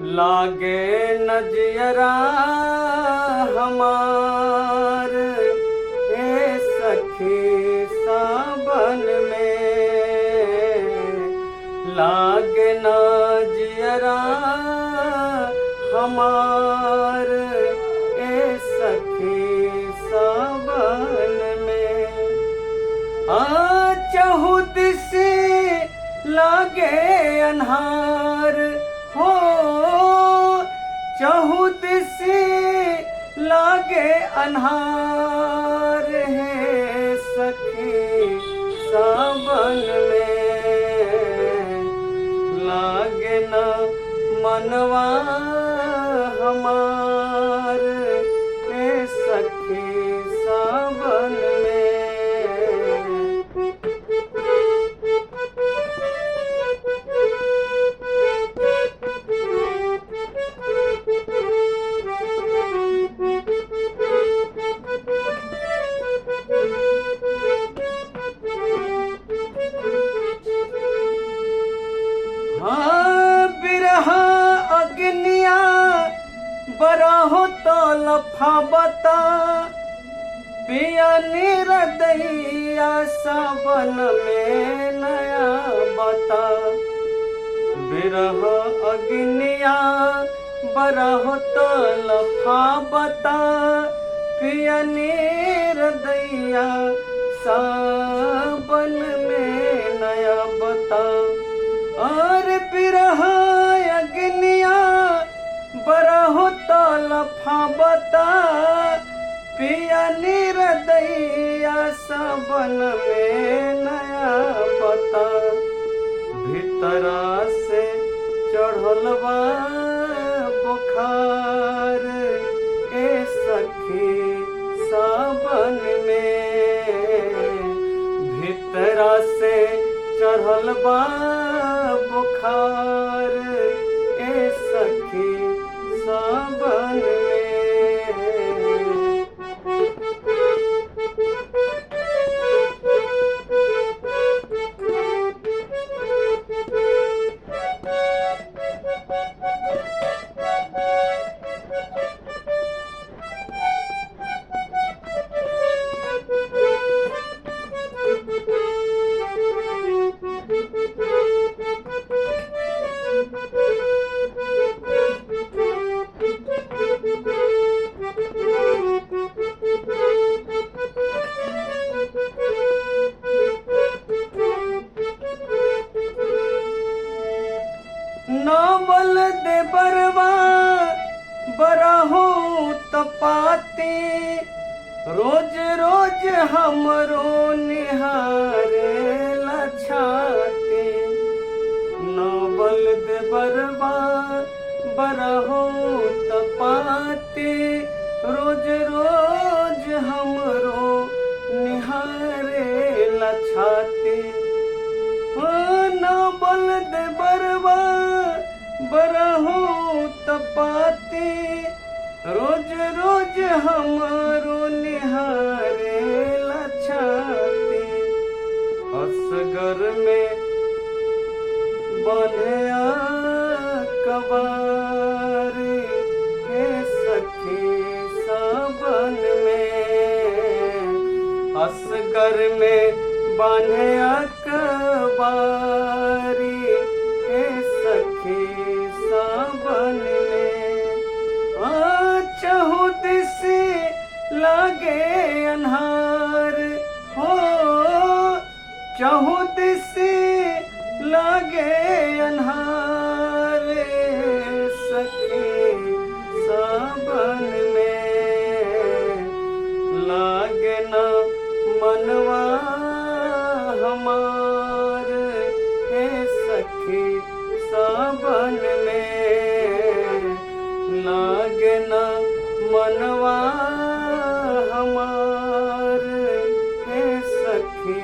लागे नजरा हमार हे सखी सावन में। लागे नजरा हमार हे सखी सावन में। चहुत से लागे अन्हार हो, चहुत से लागे अन्हार है सखी सावन में। लागे न मनवा हमार है सखी सावन में। बिरहा अग्निया बरहो तो लफावता, पिया निरदैया सावन में नया बता। बिरह अग्निया बरहो तो लफावता, पिया निरदैया सावन में नया बता। और बिरह अग्निया बरहो तो लफावता, पिया निरदैया सावन में नया बता। भीतरा से चढ़ल बा बुखार ए सखी सावन में। भीतरा से चढ़ल बा बुखार ए सखी सावन में। नावल दे बरवा बरहो तपाते, रोज रोज हमरो निहारे लछाते। नावल दे बरवा बरहो तपाते, रोज रोज हमरो निहारे लछाते। नावल दे बरवा बरहो तपाते, रोज रोज हमारो निहारे लछाते। असगर में बंधे कबार हे सखी सावन में। असगर में बांधे कबारी हे सखी सावन में। चहुत से लागे अन्हार हो, चहुत से लागे अन्हार सखी सावन में। लागे न मनवा हमार हे सखी सावन में। लागे न मनवा हमार हे सखी